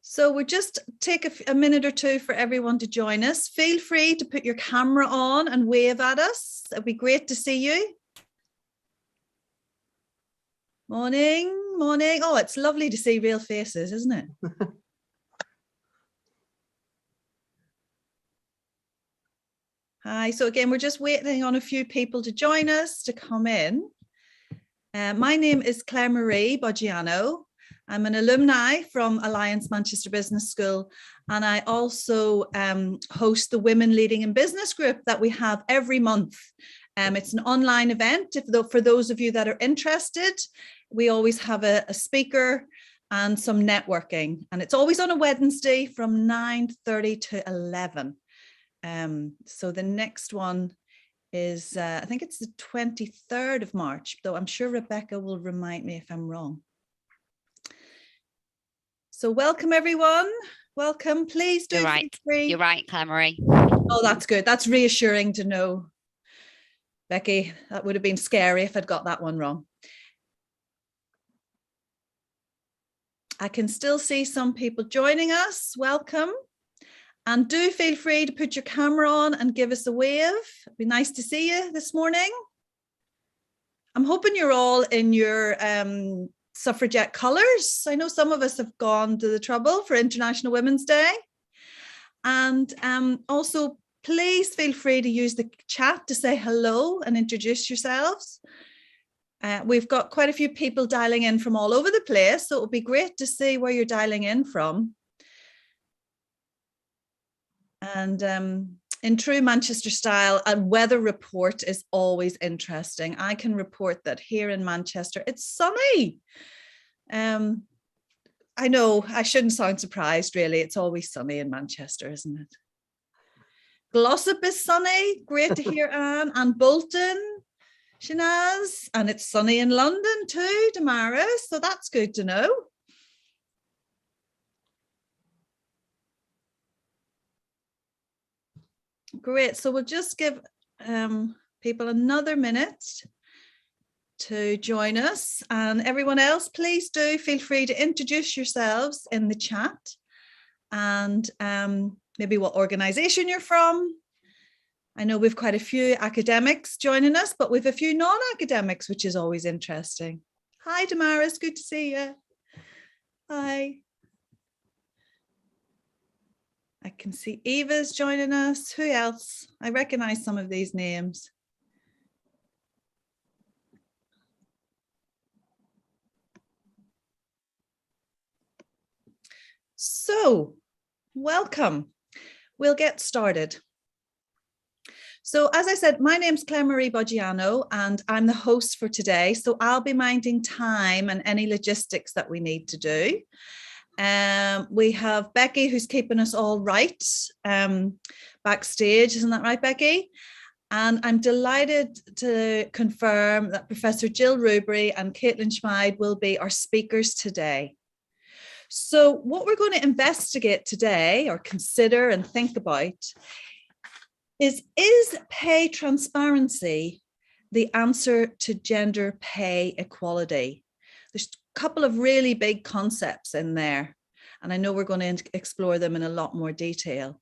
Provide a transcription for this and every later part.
So we'll just take a minute or two for everyone to join us. Feel free to put your camera on and wave at us. It'd be great to see you. Morning, morning. Oh, it's lovely to see real faces, isn't it? Hi, so again, we're just waiting on a few people to join us to come in. My name is Claire Marie Boggiano. I'm an alumni from Alliance Manchester Business School, and I also host the Women Leading in Business group that we have every month. It's an online event. For those of you that are interested, we always have a speaker and some networking, and it's always on a Wednesday from 9:30 to 11. So the next one is, I think it's the 23rd of March, though I'm sure Rebecca will remind me if I'm wrong. So welcome, everyone. Welcome. Please do. You're right. You're right, Claire Marie. Oh, that's good. That's reassuring to know. Becky, that would have been scary if I'd got that one wrong. I can still see some people joining us. Welcome. And do feel free to put your camera on and give us a wave. It'd be nice to see you this morning. I'm hoping you're all in your suffragette colours. I know some of us have gone to the trouble for International Women's Day. And also, please feel free to use the chat to say hello and introduce yourselves. We've got quite a few people dialing in from all over the place, so it would be great to see where you're dialing in from. And in true Manchester style, a weather report is always interesting. I can report that here in Manchester, it's sunny. I know I shouldn't sound surprised, really. It's always sunny in Manchester, isn't it? Glossop is sunny. Great to hear, Anne. And Bolton, Shanaz. And it's sunny in London too, Damaris. So that's good to know. Great. So we'll just give people another minute to join us, and everyone else, please do feel free to introduce yourselves in the chat and maybe what organization you're from. I know we've quite a few academics joining us, but we've a few non-academics, which is always interesting. Hi, Damaris, good to see you. Hi. I can see Eva's joining us. Who else? I recognize some of these names. So, welcome. We'll get started. So, as I said, my name's Claire Marie Boggiano, and I'm the host for today. So I'll be minding time and any logistics that we need to do. We have Becky, who's keeping us all right backstage. Isn't that right, Becky? And I'm delighted to confirm that Professor Jill Rubery and Caitlin Schmide will be our speakers today. So what we're going to investigate today, or consider and think about, is pay transparency the answer to gender pay equality? There's a couple of really big concepts in there, and I know we're going to explore them in a lot more detail.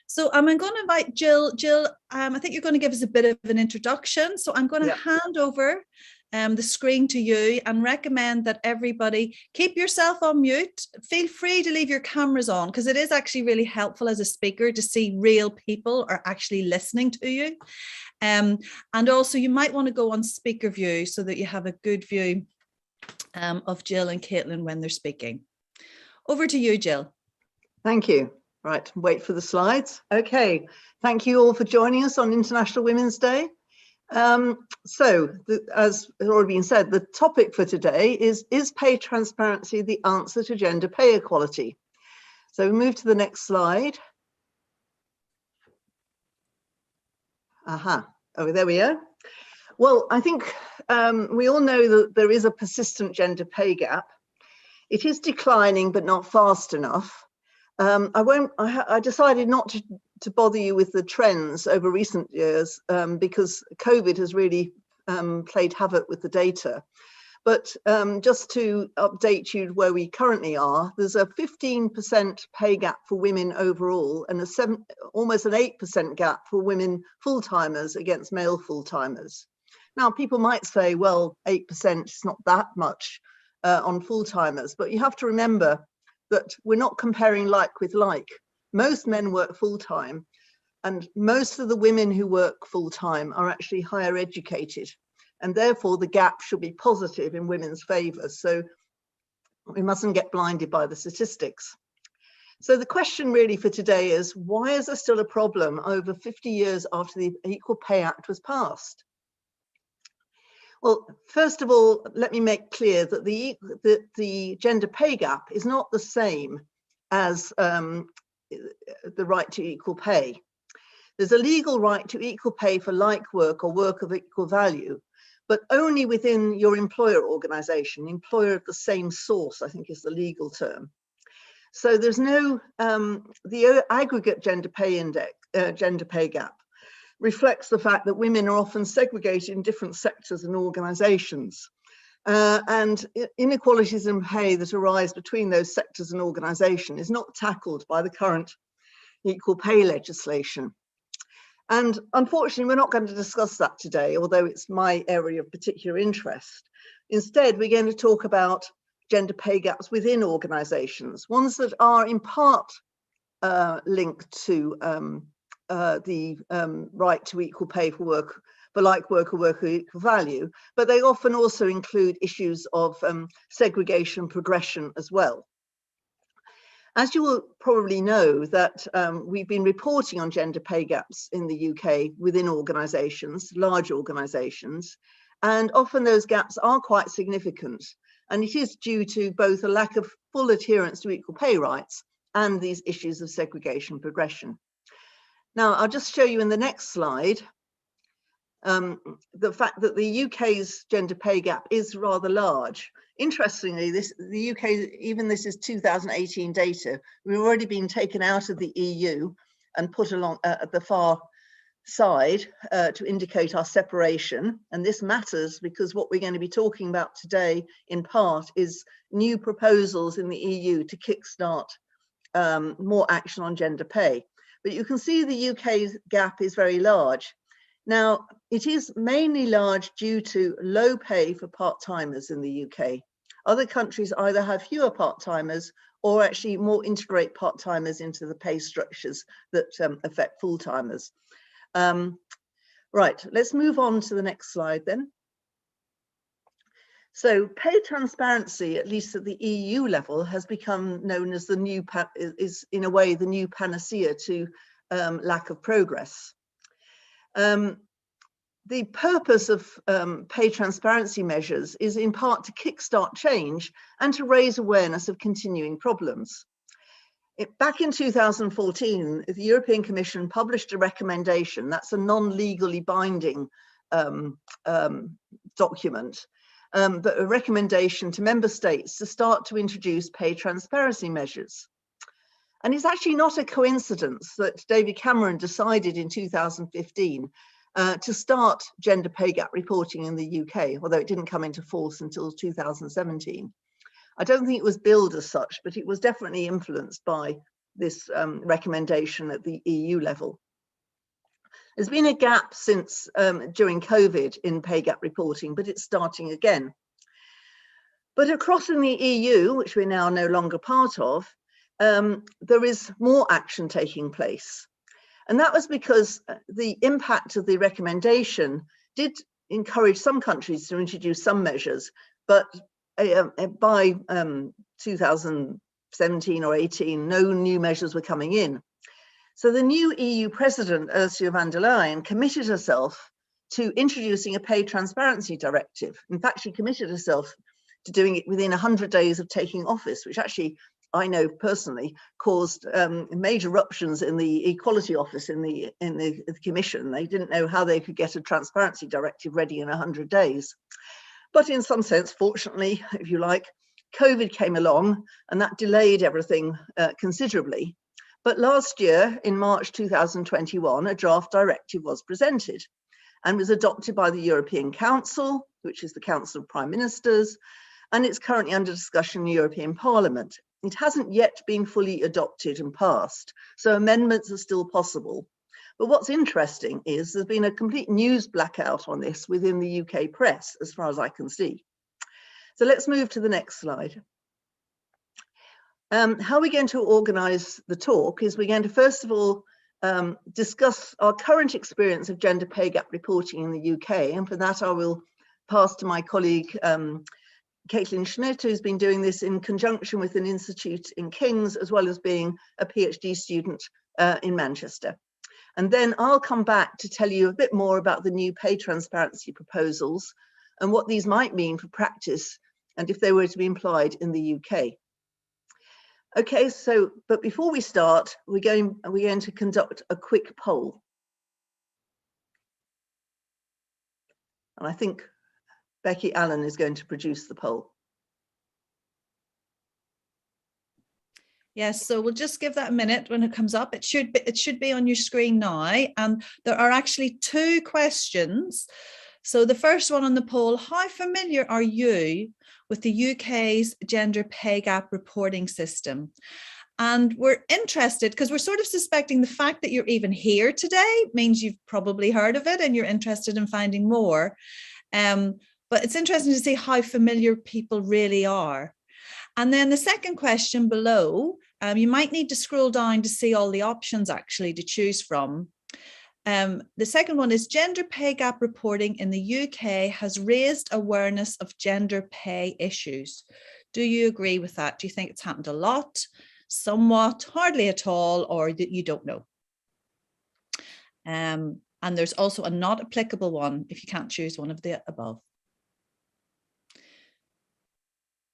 So I'm going to invite Jill. Jill, I think you're going to give us a bit of an introduction. So I'm going to hand over the screen to you and recommend that everybody keep yourself on mute. Feel free to leave your cameras on, because it is actually really helpful as a speaker to see real people are actually listening to you. And also you might want to go on speaker view so that you have a good view of Jill and Caitlin when they're speaking. Over to you, Jill. Thank you. Right, wait for the slides. Okay, thank you all for joining us on International Women's Day. As has already been said, the topic for today is pay transparency the answer to gender pay equality? So we move to the next slide. Oh, there we go. Well, I think we all know that there is a persistent gender pay gap. It is declining, but not fast enough. I decided not to bother you with the trends over recent years because COVID has really played havoc with the data. But just to update you where we currently are, there's a 15% pay gap for women overall, and almost an 8% gap for women full-timers against male full-timers. Now, people might say, well, 8% is not that much on full-timers, but you have to remember that we're not comparing like with like. Most men work full-time, and most of the women who work full-time are actually higher educated. And therefore, the gap should be positive in women's favour. So we mustn't get blinded by the statistics. So the question really for today is, why is there still a problem over 50 years after the Equal Pay Act was passed? Well, first of all, let me make clear that the gender pay gap is not the same as the right to equal pay. There's a legal right to equal pay for like work or work of equal value, but only within your employer organisation. Employer of the same source, I think, is the legal term. So there's no, the aggregate gender pay gap reflects the fact that women are often segregated in different sectors and organisations. And inequalities in pay that arise between those sectors and organisation is not tackled by the current equal pay legislation. And unfortunately, we're not going to discuss that today, although it's my area of particular interest. Instead, we're going to talk about gender pay gaps within organisations, ones that are in part linked to the right to equal pay for work, for like work or work of equal value, but they often also include issues of segregation progression as well. As you will probably know, that we've been reporting on gender pay gaps in the UK within organisations, large organisations, and often those gaps are quite significant. And it is due to both a lack of full adherence to equal pay rights and these issues of segregation progression. Now, I'll just show you in the next slide the fact that the UK's gender pay gap is rather large. Interestingly, the UK, even this is 2018 data, we've already been taken out of the EU and put along at the far side to indicate our separation. And this matters because what we're going to be talking about today, in part, is new proposals in the EU to kickstart more action on gender pay. But you can see the UK's gap is very large. Now, it is mainly large due to low pay for part-timers in the UK. Other countries either have fewer part-timers or actually more integrate part-timers into the pay structures that affect full-timers. Right, let's move on to the next slide then. So pay transparency, at least at the EU level, has become known as the new, is in a way the new panacea to lack of progress. The purpose of pay transparency measures is in part to kickstart change and to raise awareness of continuing problems. Back in 2014, the European Commission published a recommendation, that's a non-legally binding document, but a recommendation to member states to start to introduce pay transparency measures. And it's actually not a coincidence that David Cameron decided in 2015 to start gender pay gap reporting in the UK, although it didn't come into force until 2017. I don't think it was billed as such, but it was definitely influenced by this recommendation at the EU level. There's been a gap since during COVID in pay gap reporting, but it's starting again. But across in the EU, which we're now no longer part of, there is more action taking place. And that was because the impact of the recommendation did encourage some countries to introduce some measures, but by 2017 or 18, no new measures were coming in. So the new EU President, Ursula von der Leyen, committed herself to introducing a pay transparency directive. In fact, she committed herself to doing it within 100 days of taking office, which actually I know personally caused major ruptions in the Equality Office in the Commission. They didn't know how they could get a transparency directive ready in 100 days. But in some sense, fortunately, if you like, COVID came along and that delayed everything considerably. But last year, in March 2021, a draft directive was presented and was adopted by the European Council, which is the Council of Prime Ministers, and it's currently under discussion in the European Parliament. It hasn't yet been fully adopted and passed, so amendments are still possible. But what's interesting is there's been a complete news blackout on this within the UK press, as far as I can see. So let's move to the next slide. How we're going to organise the talk is we're going to first of all discuss our current experience of gender pay gap reporting in the UK, and for that I will pass to my colleague Caitlin Schmidt, who's been doing this in conjunction with an institute in King's, as well as being a PhD student in Manchester. And then I'll come back to tell you a bit more about the new pay transparency proposals and what these might mean for practice and if they were to be applied in the UK. Okay, so, but before we start, we're going to conduct a quick poll. And I think Becky Allen is going to produce the poll. Yes, so we'll just give that a minute when it comes up. It should be on your screen now. And there are actually two questions. So the first one on the poll, how familiar are you with the UK's gender pay gap reporting system? And we're interested because we're sort of suspecting the fact that you're even here today means you've probably heard of it and you're interested in finding more. But it's interesting to see how familiar people really are. And then the second question below, you might need to scroll down to see all the options actually to choose from. The second one is gender pay gap reporting in the UK has raised awareness of gender pay issues. Do you agree with that? Do you think it's happened a lot, somewhat, hardly at all, or that you don't know? And there's also a not applicable one if you can't choose one of the above.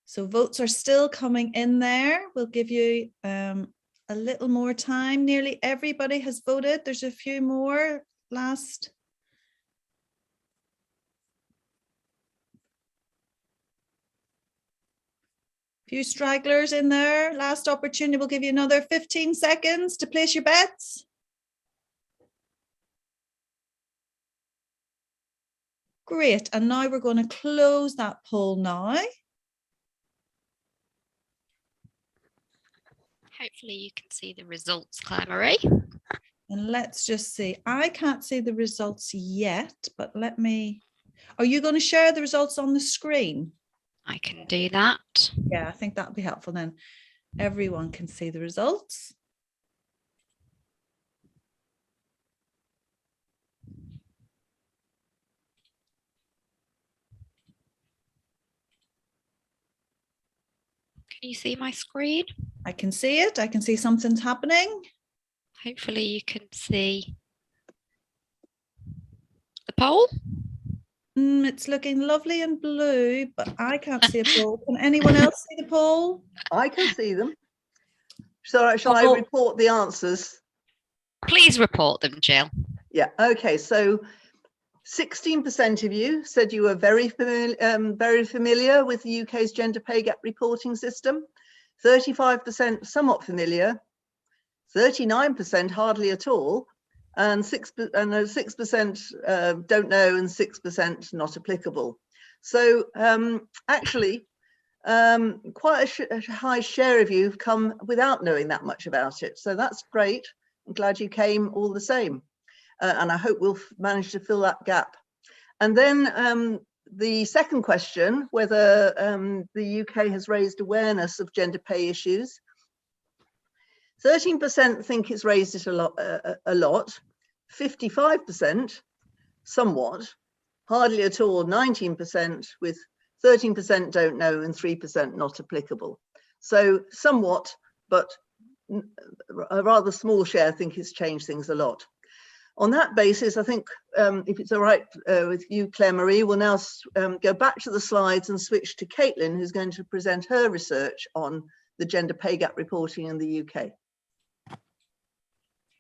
So votes are still coming in there. We'll give you a little more time. Nearly everybody has voted. There's a few more last. Few stragglers in there. Last opportunity. We'll give you another 15 seconds to place your bets. Great. And now we're going to close that poll now. Hopefully you can see the results, Claire-Marie. And let's just see. I can't see the results yet, but let me. Are you going to share the results on the screen? I can do that. Yeah, I think that'll be helpful then. Everyone can see the results. Can you see my screen? I can see it. I can see something's happening. Hopefully you can see the poll. It's looking lovely and blue, but I can't see a poll. Can anyone else see the poll? I can see them. So shall I report the answers? Please report them, Jill. Yeah, okay, so 16% of you said you were very familiar with the UK's gender pay gap reporting system, 35% somewhat familiar, 39% hardly at all, and 6% don't know, and 6% not applicable. So actually, quite a high share of you have come without knowing that much about it. So that's great. I'm glad you came all the same. And I hope we'll manage to fill that gap. And then the second question, whether the UK has raised awareness of gender pay issues. 13% think it's raised it a lot, 55% somewhat, hardly at all 19%, with 13% don't know and 3% not applicable. So somewhat, but a rather small share think it's changed things a lot. On that basis, I think if it's all right with you, Claire-Marie, we'll now go back to the slides and switch to Caitlin, who's going to present her research on the gender pay gap reporting in the UK.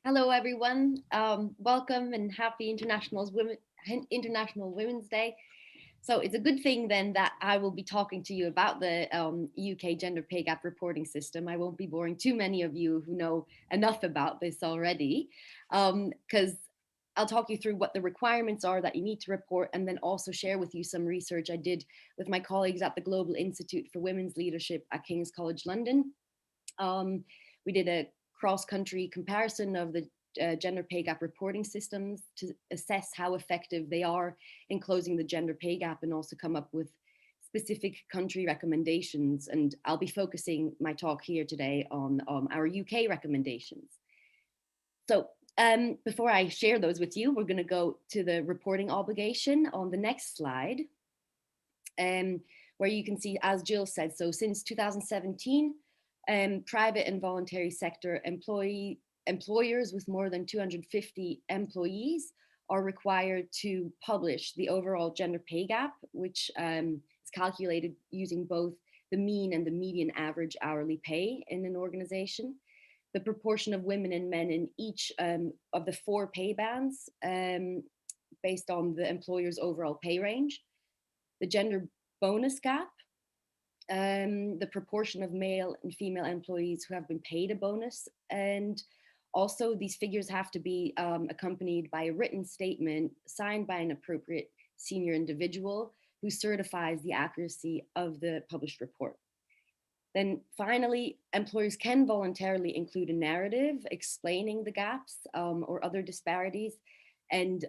Hello, everyone. Welcome and happy International Women's Day. So it's a good thing then that I will be talking to you about the UK gender pay gap reporting system. I won't be boring too many of you who know enough about this already, because I'll talk you through what the requirements are that you need to report, and then also share with you some research I did with my colleagues at the Global Institute for Women's Leadership at King's College London. We did a cross-country comparison of the gender pay gap reporting systems to assess how effective they are in closing the gender pay gap, and also come up with specific country recommendations. And I'll be focusing my talk here today on our UK recommendations. So before I share those with you, we're going to go to the reporting obligation on the next slide, where you can see, as Jill said, so since 2017, private and voluntary sector employers with more than 250 employees are required to publish the overall gender pay gap, which is calculated using both the mean and the median average hourly pay in an organization, the proportion of women and men in each of the 4 pay bands based on the employer's overall pay range, the gender bonus gap, the proportion of male and female employees who have been paid a bonus. And also these figures have to be accompanied by a written statement signed by an appropriate senior individual who certifies the accuracy of the published report. Then finally, employers can voluntarily include a narrative explaining the gaps or other disparities, and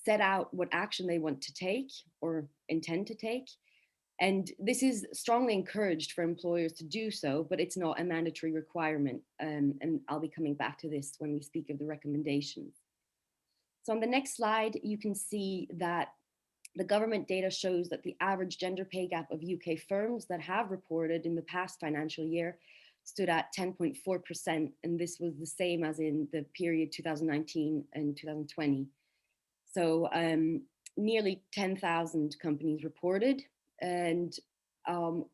set out what action they want to take or intend to take. And this is strongly encouraged for employers to do so, but it's not a mandatory requirement. And I'll be coming back to this when we speak of the recommendations. So on the next slide, you can see that the government data shows that the average gender pay gap of UK firms that have reported in the past financial year stood at 10.4%. And this was the same as in the period 2019 and 2020. So nearly 10,000 companies reported. And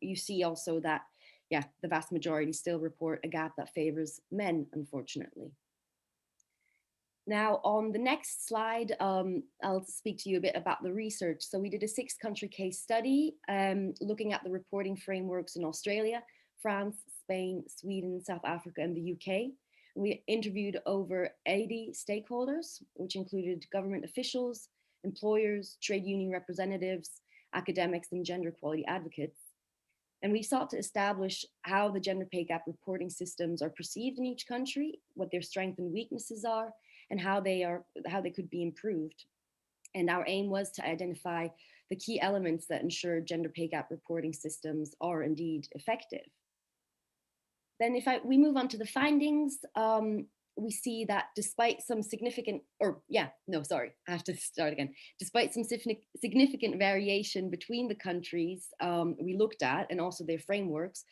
you see also that, the vast majority still report a gap that favors men, unfortunately. Now, on the next slide, I'll speak to you a bit about the research. So we did a 6-country case study looking at the reporting frameworks in Australia, France, Spain, Sweden, South Africa, and the UK. We interviewed over 80 stakeholders, which included government officials, employers, trade union representatives, academics, and gender equality advocates. And we sought to establish how the gender pay gap reporting systems are perceived in each country, what their strengths and weaknesses are, and how they could be improved. And our aim was to identify the key elements that ensure gender pay gap reporting systems are indeed effective. Then we move on to the findings, we see that despite some significant, despite some significant variation between the countries we looked at, and also their frameworks,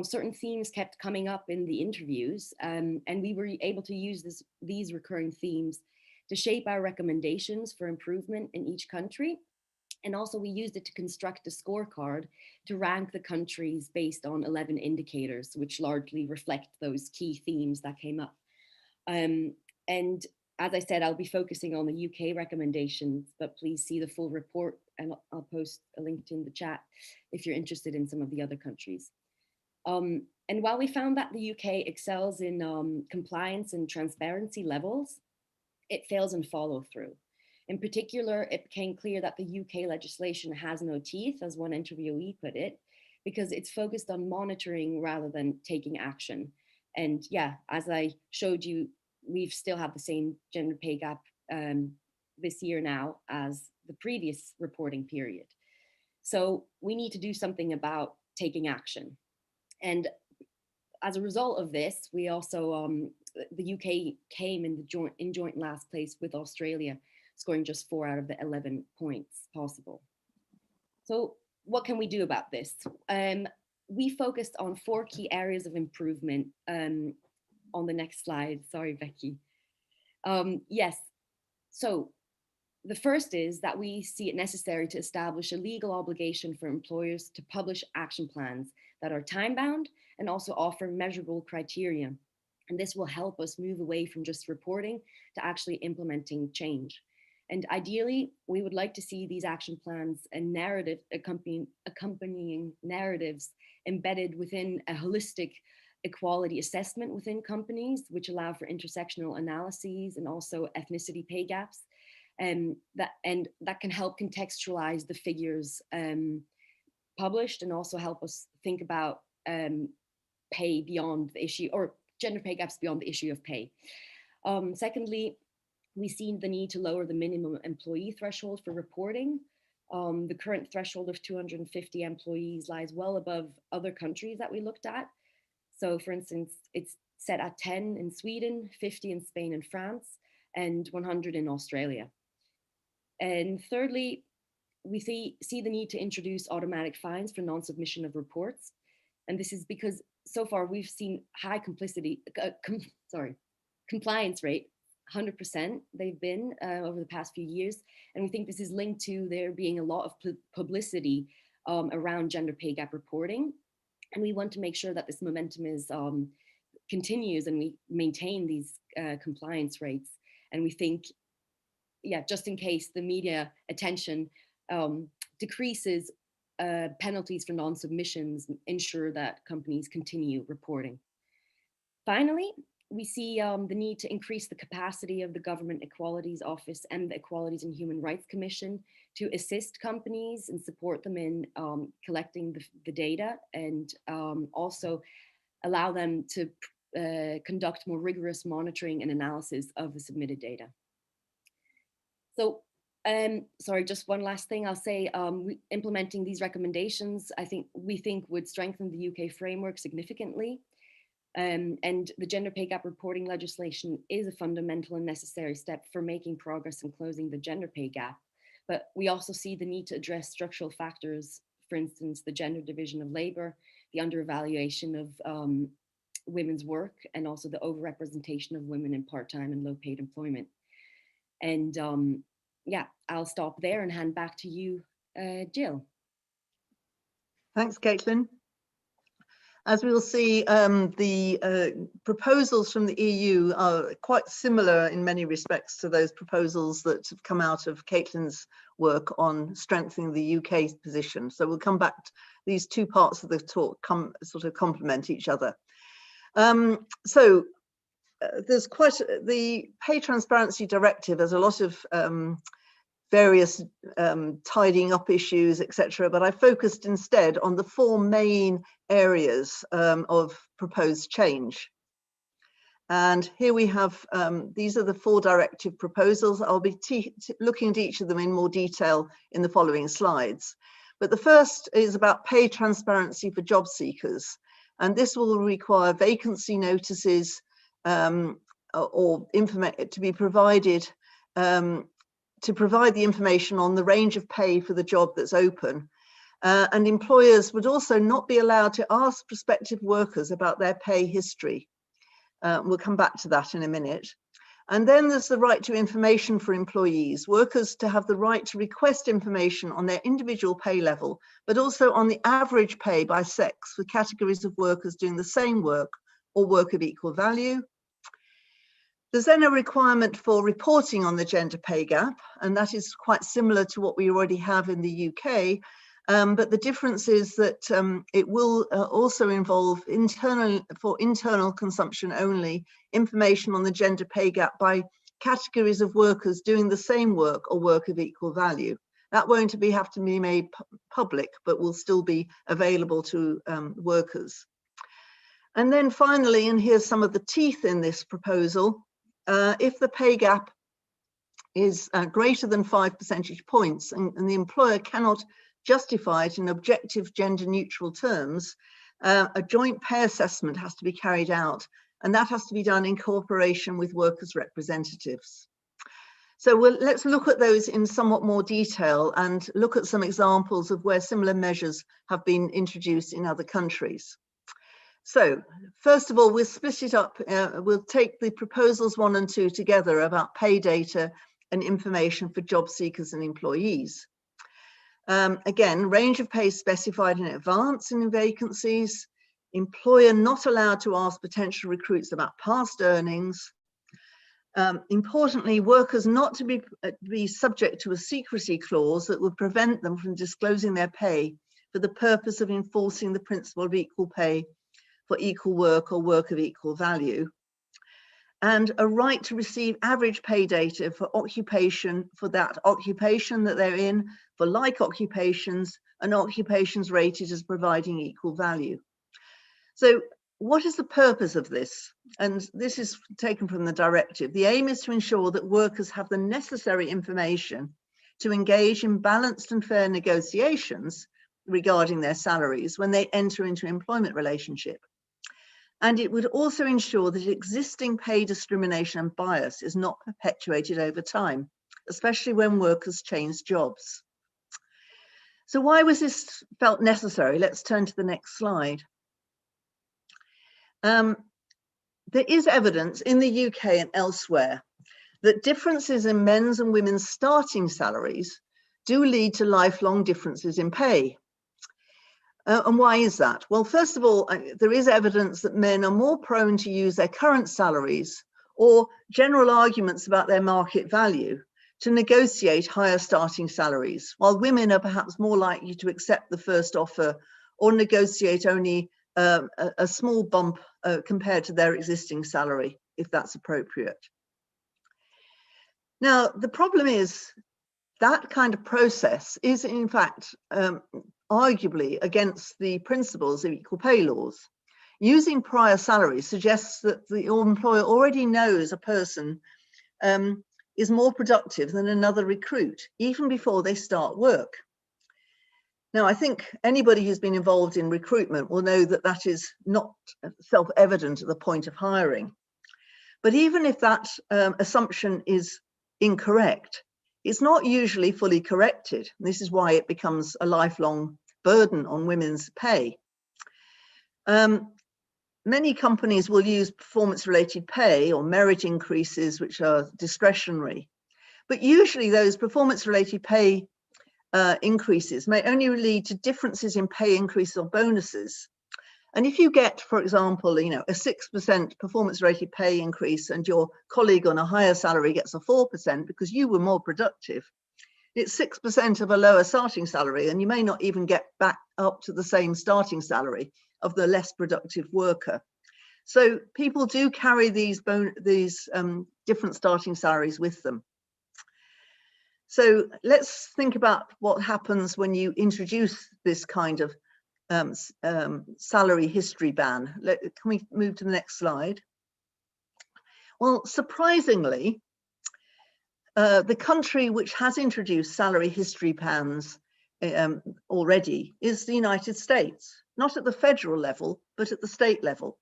certain themes kept coming up in the interviews, and we were able to use these recurring themes to shape our recommendations for improvement in each country. And also we used it to construct a scorecard to rank the countries based on 11 indicators, which largely reflect those key themes that came up. And as I said, I'll be focusing on the UK recommendations, but please see the full report, and I'll post a link in the chat if you're interested in some of the other countries. And while we found that the UK excels in compliance and transparency levels, it fails in follow through. In particular, it became clear that the UK legislation has no teeth, as one interviewee put it, because it's focused on monitoring rather than taking action. And as I showed you, we still have the same gender pay gap this year now as the previous reporting period. So we need to do something about taking action. And as a result of this, we also, the UK came in joint last place with Australia, scoring just 4 out of the 11 points possible. So what can we do about this? We focused on 4 key areas of improvement on the next slide. Sorry, Becky. Yes, so the first is that we see it necessary to establish a legal obligation for employers to publish action plans that are time-bound and also offer measurable criteria. And this will help us move away from just reporting to actually implementing change. And ideally, we would like to see these action plans and narrative accompanying narratives embedded within a holistic equality assessment within companies, which allow for intersectional analyses and also ethnicity pay gaps. That can help contextualize the figures published, and also help us think about pay beyond the issue, or gender pay gaps beyond the issue of pay. Secondly, we see the need to lower the minimum employee threshold for reporting. The current threshold of 250 employees lies well above other countries that we looked at. So for instance, it's set at 10 in Sweden, 50 in Spain and France, and 100 in Australia. And thirdly, we see the need to introduce automatic fines for non-submission of reports. And this is because so far we've seen high compliance rate, 100% they've been over the past few years. And we think this is linked to there being a lot of publicity around gender pay gap reporting. And we want to make sure that this momentum is continues and we maintain these compliance rates. And we think, just in case the media attention decreases, penalties for non-submissions ensure that companies continue reporting. Finally, we see the need to increase the capacity of the Government Equalities Office and the Equalities and Human Rights Commission to assist companies and support them in collecting the data, and also allow them to conduct more rigorous monitoring and analysis of the submitted data. So, sorry, just one last thing I'll say, implementing these recommendations, we think would strengthen the UK framework significantly. And the gender pay gap reporting legislation is a fundamental and necessary step for making progress in closing the gender pay gap. But we also see the need to address structural factors, for instance, the gender division of labor, the undervaluation of women's work, and also the overrepresentation of women in part-time and low-paid employment. And I'll stop there and hand back to you, Jill. Thanks, Caitlin. As we will see, the proposals from the EU are quite similar in many respects to those proposals that have come out of Caitlin's work on strengthening the UK's position. So we'll come back to these two parts of the talk, sort of complement each other. There's the Pay Transparency Directive has a lot of various tidying up issues, etc. But I focused instead on the four main areas of proposed change. And here we have, these are the four directive proposals. I'll be looking at each of them in more detail in the following slides. But the first is about pay transparency for job seekers. And this will require vacancy notices or to be provided to provide the information on the range of pay for the job that's open. And employers would also not be allowed to ask prospective workers about their pay history. We'll come back to that in a minute. And then there's the right to information for employees, workers to have the right to request information on their individual pay level, but also on the average pay by sex for categories of workers doing the same work or work of equal value. There's then a requirement for reporting on the gender pay gap, and that is quite similar to what we already have in the UK, but the difference is that it will also involve internal consumption only, information on the gender pay gap by categories of workers doing the same work or work of equal value. That won't have to be made public, but will still be available to workers. And then finally, and here's some of the teeth in this proposal, if the pay gap is greater than 5 percentage points and the employer cannot justify it in objective gender neutral terms, a joint pay assessment has to be carried out, and that has to be done in cooperation with workers' representatives. So let's look at those in somewhat more detail and look at some examples of where similar measures have been introduced in other countries. So first of all, we'll split it up. We'll take the proposals 1 and 2 together about pay data and information for job seekers and employees. Again, range of pay specified in advance in vacancies, employer not allowed to ask potential recruits about past earnings. Importantly, workers not to be subject to a secrecy clause that would prevent them from disclosing their pay for the purpose of enforcing the principle of equal pay for equal work or work of equal value, and a right to receive average pay data for occupation, for that occupation that they're in, for like occupations and occupations rated as providing equal value. So what is the purpose of this? And this is taken from the directive. The aim is to ensure that workers have the necessary information to engage in balanced and fair negotiations regarding their salaries when they enter into an employment relationship. And it would also ensure that existing pay discrimination and bias is not perpetuated over time, especially when workers change jobs. So why was this felt necessary? Let's turn to the next slide. There is evidence in the UK and elsewhere that differences in men's and women's starting salaries do lead to lifelong differences in pay. And why is that? Well, first of all, there is evidence that men are more prone to use their current salaries or general arguments about their market value to negotiate higher starting salaries, while women are perhaps more likely to accept the first offer or negotiate only a small bump compared to their existing salary, if that's appropriate. Now, the problem is that kind of process is, in fact, arguably against the principles of equal pay laws. Using prior salaries suggests that the employer already knows a person is more productive than another recruit, even before they start work. Now, I think anybody who's been involved in recruitment will know that that is not self-evident at the point of hiring. But even if that assumption is incorrect, it's not usually fully corrected. This is why it becomes a lifelong burden on women's pay. Many companies will use performance-related pay or merit increases, which are discretionary. But usually those performance-related pay increases may only lead to differences in pay increases or bonuses. And if you get, for example, a 6% performance-related pay increase and your colleague on a higher salary gets a 4% because you were more productive, it's 6% of a lower starting salary, and you may not even get back up to the same starting salary of the less productive worker. So people do carry these different starting salaries with them. So let's think about what happens when you introduce this kind of salary history ban. Can we move to the next slide? Well, surprisingly, the country which has introduced salary history bans already is the United States, not at the federal level, but at the state level.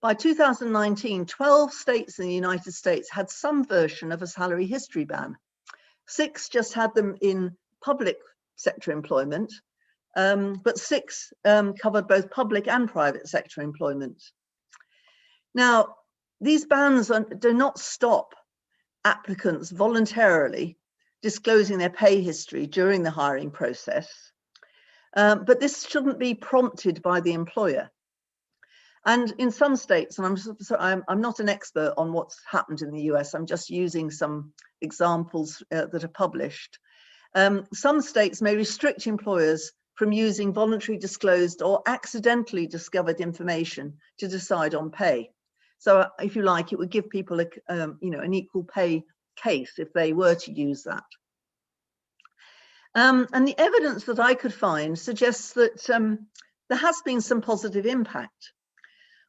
By 2019, 12 states in the United States had some version of a salary history ban. 6 just had them in public sector employment, but 6 covered both public and private sector employment. Now, these bans do not stop applicants voluntarily disclosing their pay history during the hiring process, but this shouldn't be prompted by the employer. And in some states, and I'm not an expert on what's happened in the US, I'm just using some examples that are published. Some states may restrict employers from using voluntary disclosed or accidentally discovered information to decide on pay. So if you like, it would give people an equal pay case if they were to use that. And the evidence that I could find suggests that there has been some positive impact.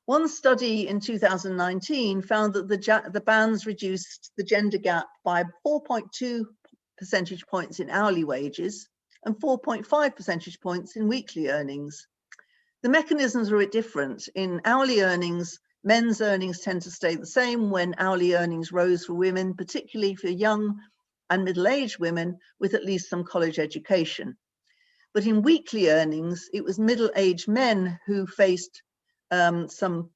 One study in 2019 found that the bans reduced the gender gap by 4.2 percentage points in hourly wages and 4.5 percentage points in weekly earnings. The mechanisms are a bit different. In hourly earnings, men's earnings tend to stay the same when hourly earnings rose for women, particularly for young and middle-aged women with at least some college education. But in weekly earnings, it was middle-aged men who faced some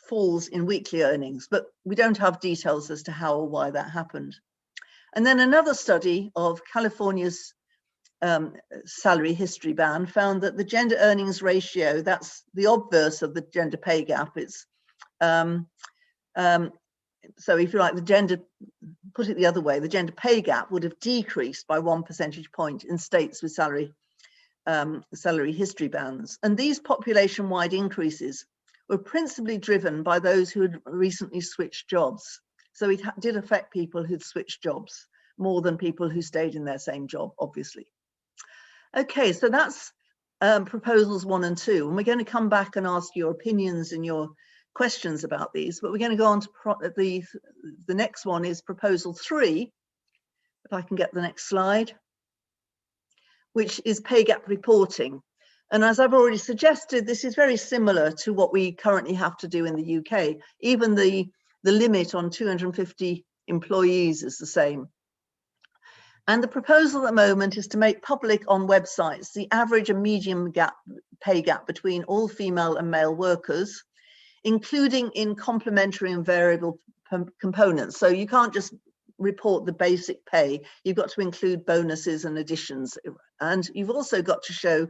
falls in weekly earnings, but we don't have details as to how or why that happened. And then another study of California's salary history ban found that the gender earnings ratio, that's the obverse of the gender pay gap, it's so if you like, put it the other way, the gender pay gap would have decreased by 1 percentage point in states with salary history bans. And these population-wide increases were principally driven by those who had recently switched jobs. So it did affect people who'd switched jobs more than people who stayed in their same job, obviously. Okay, so that's proposals 1 and 2, and we're going to come back and ask your opinions and your questions about these, but we're going to go on to the next one is proposal 3, if I can get the next slide, which is pay gap reporting. And as I've already suggested, this is very similar to what we currently have to do in the UK. Even the limit on 250 employees is the same. And the proposal at the moment is to make public on websites the average and median pay gap between all female and male workers, including in complementary and variable components. So you can't just report the basic pay, you've got to include bonuses and additions. And you've also got to show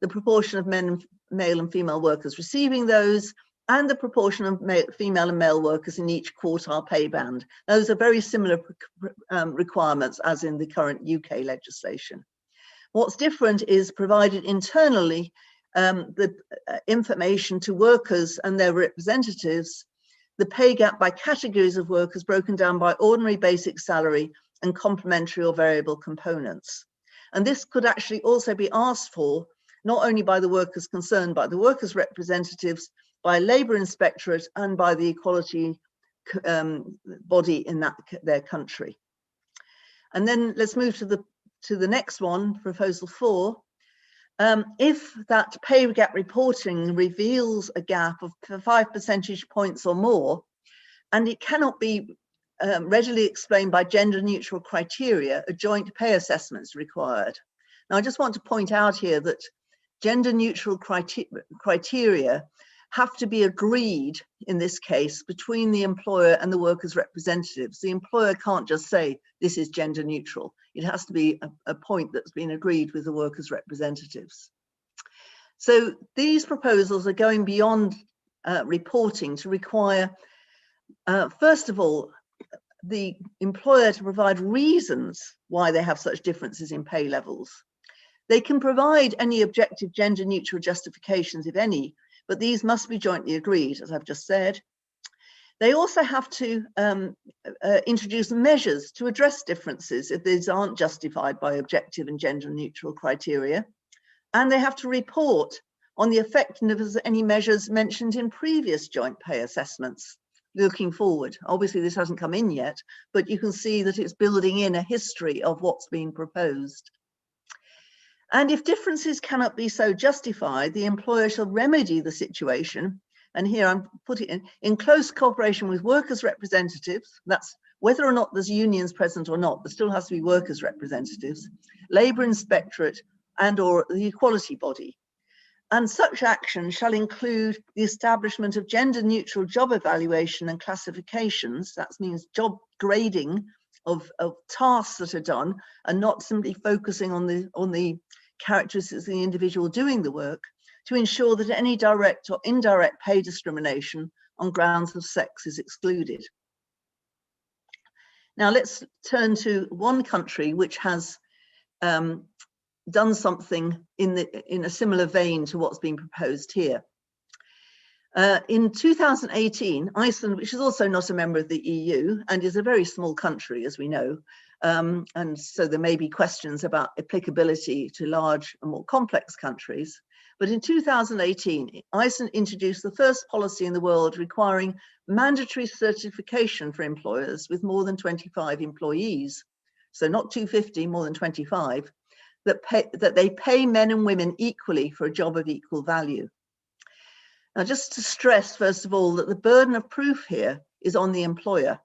the proportion of male and female workers receiving those, and the proportion of female and male workers in each quartile pay band. Those are very similar requirements as in the current UK legislation. What's different is provided internally the information to workers and their representatives, the pay gap by categories of workers broken down by ordinary basic salary and complementary or variable components. And this could actually also be asked for not only by the workers concerned, but the workers' representatives, by Labour Inspectorate and by the equality body in their country. And then let's move to the next one, proposal 4. If that pay gap reporting reveals a gap of 5 percentage points or more, and it cannot be readily explained by gender neutral criteria, a joint pay assessment is required. Now, I just want to point out here that gender neutral criteria have to be agreed in this case between the employer and the workers' representatives. The employer can't just say this is gender neutral. It has to be a point that's been agreed with the workers' representatives. So these proposals are going beyond reporting to require, first of all, the employer to provide reasons why they have such differences in pay levels. They can provide any objective gender neutral justifications, if any, but these must be jointly agreed, as I've just said. They also have to introduce measures to address differences if these aren't justified by objective and gender neutral criteria. And they have to report on the effectiveness of any measures mentioned in previous joint pay assessments looking forward. Obviously, this hasn't come in yet, but you can see that it's building in a history of what's being proposed. And if differences cannot be so justified, the employer shall remedy the situation. And here I'm putting in close cooperation with workers' representatives. That's whether or not there's unions present or not, there still has to be workers' representatives, Labour Inspectorate and or the equality body. And such action shall include the establishment of gender neutral job evaluation and classifications. That means job grading of tasks that are done and not simply focusing on the characteristics of the individual doing the work, to ensure that any direct or indirect pay discrimination on grounds of sex is excluded. Now let's turn to one country which has done something in a similar vein to what's being proposed here. In 2018, Iceland, which is also not a member of the EU and is a very small country, as we know, and so there may be questions about applicability to large and more complex countries. But in 2018, Iceland introduced the first policy in the world requiring mandatory certification for employers with more than 25 employees. So not 250, more than 25, that they pay men and women equally for a job of equal value. Now, just to stress, first of all, that the burden of proof here is on the employer.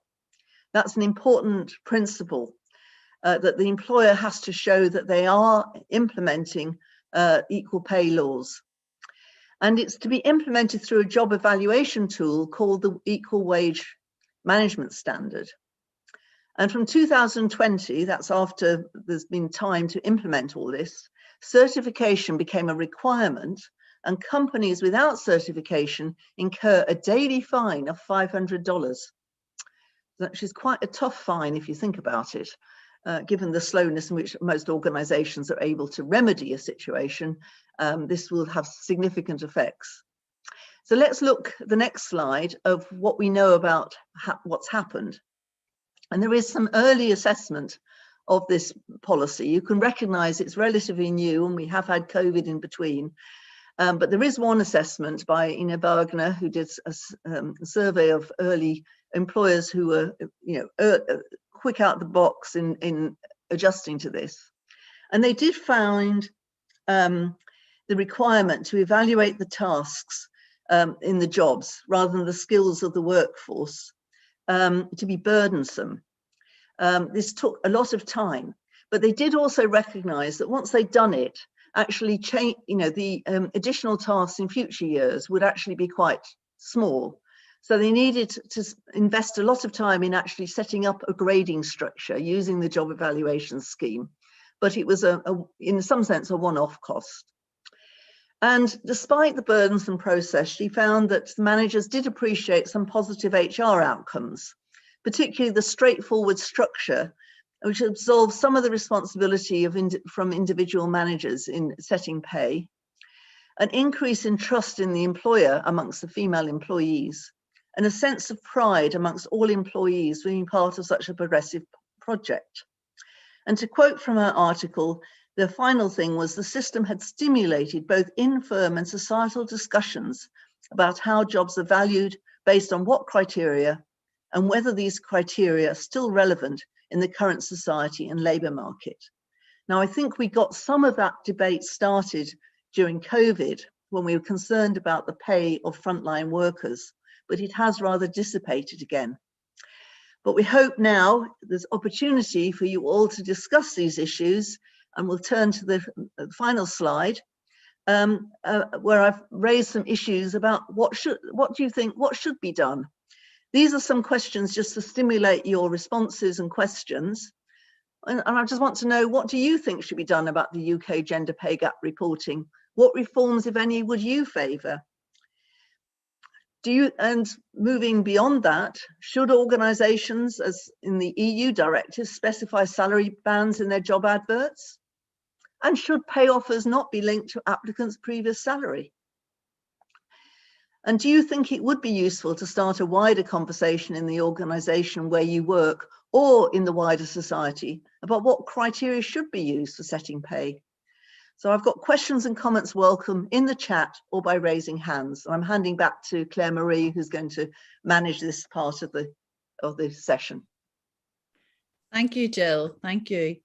That's an important principle, that the employer has to show that they are implementing equal pay laws. And it's to be implemented through a job evaluation tool called the Equal Wage Management Standard. And from 2020, that's after there's been time to implement all this, certification became a requirement, and companies without certification incur a daily fine of $500. Which is quite a tough fine if you think about it, given the slowness in which most organizations are able to remedy a situation. This will have significant effects. So let's look at the next slide of what we know about what's happened. And there is some early assessment of this policy. You can recognize it's relatively new, and we have had COVID in between. But there is one assessment by Ina Wagner, who did a survey of early employers who were, quick out the box in adjusting to this. And they did find the requirement to evaluate the tasks in the jobs rather than the skills of the workforce to be burdensome. This took a lot of time, but they did also recognize that once they'd done it, actually change, the additional tasks in future years would actually be quite small. So they needed to invest a lot of time in actually setting up a grading structure using the job evaluation scheme. But it was, in some sense, a one-off cost. And despite the burdensome process, she found that the managers did appreciate some positive HR outcomes, particularly the straightforward structure, which absolves some of the responsibility from individual managers in setting pay, an increase in trust in the employer amongst the female employees, and a sense of pride amongst all employees being part of such a progressive project. And to quote from her article, the final thing was the system had stimulated both in-firm and societal discussions about how jobs are valued based on what criteria and whether these criteria are still relevant in the current society and labour market. Now, I think we got some of that debate started during COVID when we were concerned about the pay of frontline workers, but it has rather dissipated again. But we hope now there's opportunity for you all to discuss these issues, and we'll turn to the final slide, where I've raised some issues about what do you think, what should be done? These are some questions just to stimulate your responses and questions. And I just want to know, what do you think should be done about the UK gender pay gap reporting? What reforms, if any, would you favour? And moving beyond that, should organisations, as in the EU directive, specify salary bands in their job adverts? And should pay offers not be linked to applicants' previous salary? And do you think it would be useful to start a wider conversation in the organisation where you work or in the wider society about what criteria should be used for setting pay? So I've got questions and comments welcome in the chat or by raising hands. I'm handing back to Claire Marie, who's going to manage this part of the session. Thank you, Jill. Thank you.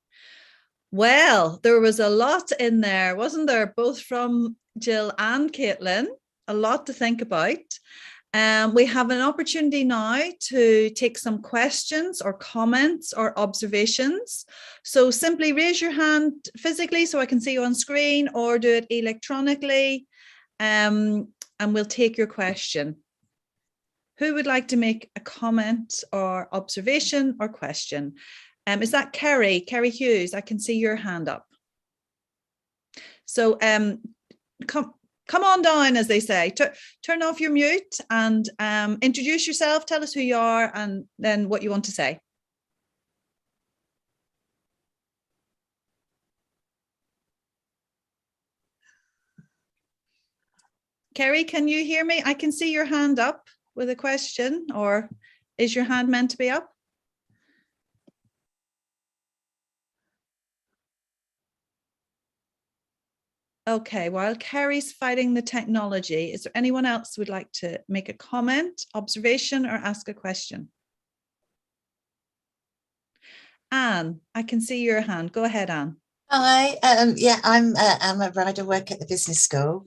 Well, there was a lot in there, wasn't there? Both from Jill and Caitlin. A lot to think about. We have an opportunity now to take some questions or comments or observations. So simply raise your hand physically so I can see you on screen, or do it electronically, and we'll take your question. Who would like to make a comment or observation or question? Is that Kerry Hughes? I can see your hand up. So come on down, as they say. Turn off your mute and introduce yourself. Tell us who you are and then what you want to say. Kerry, can you hear me? I can see your hand up with a question, or is your hand meant to be up? Okay, while Kerry's fighting the technology, is there anyone else who would like to make a comment, observation, or ask a question? Anne, I can see your hand. Go ahead, Anne. Hi, yeah, I'm a Ryder, work at the business school.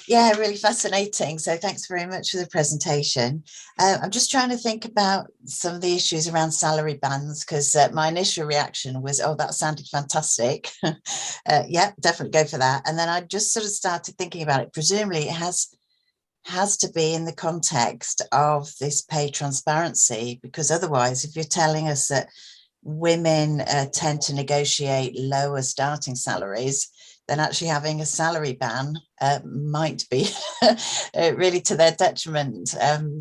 Yeah, really fascinating. So thanks very much for the presentation. I'm just trying to think about some of the issues around salary bands, because my initial reaction was, oh, that sounded fantastic. Yeah, definitely go for that. And then I just sort of started thinking about it. Presumably it has to be in the context of this pay transparency, because otherwise, if you're telling us that women tend to negotiate lower starting salaries, then actually having a salary ban might be really to their detriment.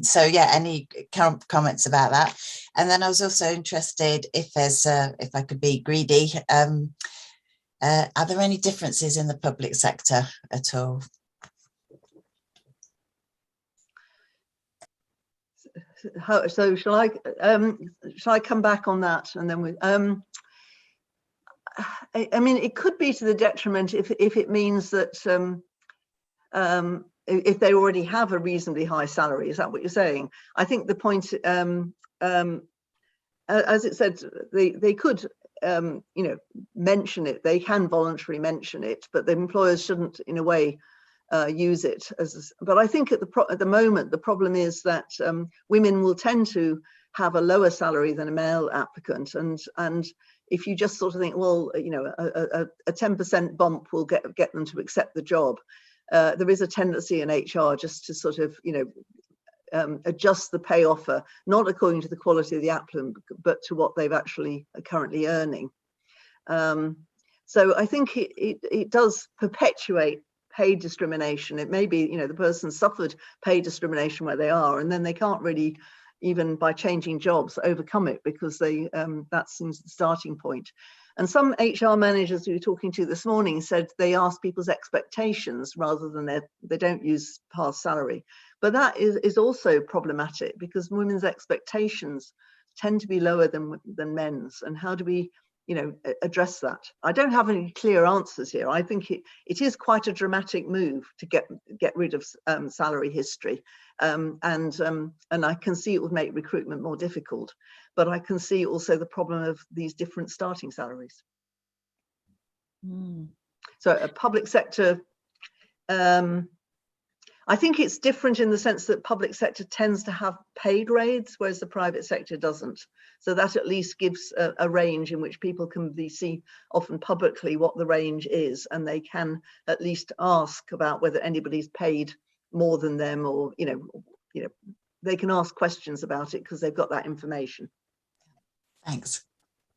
So yeah, any comments about that? And then I was also interested if I could be greedy, are there any differences in the public sector at all? So shall I come back on that, and then we I mean, it could be to the detriment if it means that if they already have a reasonably high salary. Is that what you're saying? I think the point, as it said, they could mention it. They can voluntarily mention it, but the employers shouldn't, in a way, use it as. But I think at the moment the problem is that women will tend to have a lower salary than a male applicant, and if you just sort of think, well, a 10% bump will get them to accept the job, there is a tendency in HR just to sort of adjust the pay offer, not according to the quality of the applicant, but to what they've actually currently earning. So I think it does perpetuate pay discrimination. It may be, the person suffered pay discrimination where they are, and then they can't really, even by changing jobs, overcome it, because that seems the starting point. And some HR managers we were talking to this morning said they ask people's expectations rather than they don't use past salary. But that is also problematic, because women's expectations tend to be lower than men's. And how do we address that? I don't have any clear answers here. I think it is quite a dramatic move to get rid of salary history, and I can see it would make recruitment more difficult, but I can see also the problem of these different starting salaries. So a public sector, I think it's different in the sense that public sector tends to have paid grades, whereas the private sector doesn't. So that at least gives a range in which people can see often publicly what the range is, and they can at least ask about whether anybody's paid more than them, or they can ask questions about it because they've got that information. Thanks.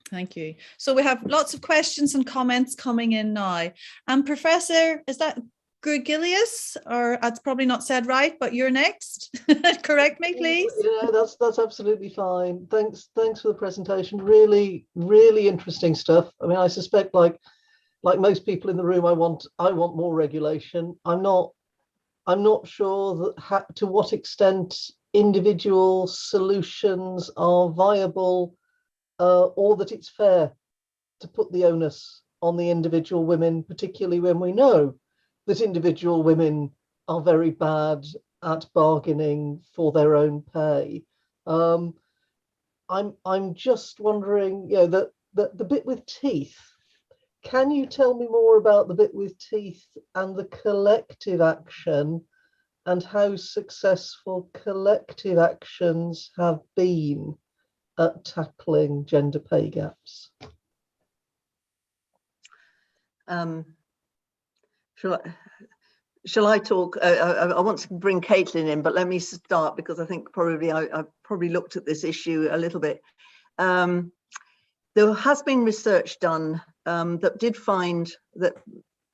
Thank you. So we have lots of questions and comments coming in now. And Professor, is that Gregilius, or that's probably not said right, but you're next. Correct me, please. Yeah, that's absolutely fine. Thanks for the presentation. Really, really interesting stuff. I mean, I suspect, like most people in the room, I want more regulation. I'm not sure that to what extent individual solutions are viable, or that it's fair to put the onus on the individual women, particularly when we know that individual women are very bad at bargaining for their own pay. I'm just wondering, that the bit with teeth. Can you tell me more about the bit with teeth and the collective action, and how successful collective actions have been at tackling gender pay gaps? Shall I talk? I want to bring Caitlin in, but let me start, because I think I've probably looked at this issue a little bit. There has been research done that did find that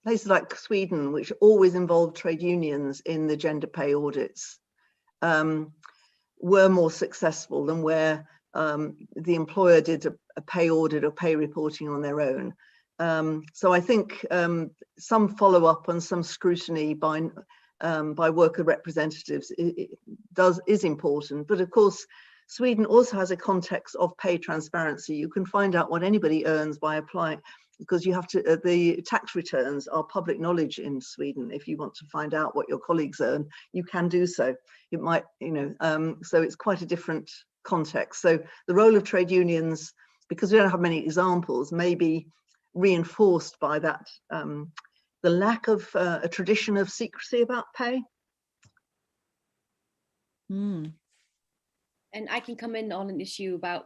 places like Sweden, which always involved trade unions in the gender pay audits, were more successful than where the employer did a pay audit or pay reporting on their own. So I think some follow-up and some scrutiny by worker representatives is important. But of course, Sweden also has a context of pay transparency. You can find out what anybody earns by applying, because you have to. The tax returns are public knowledge in Sweden. If you want to find out what your colleagues earn, you can do so. It might, so it's quite a different context. So the role of trade unions, because we don't have many examples, maybe reinforced by that, the lack of a tradition of secrecy about pay. And I can come in on an issue about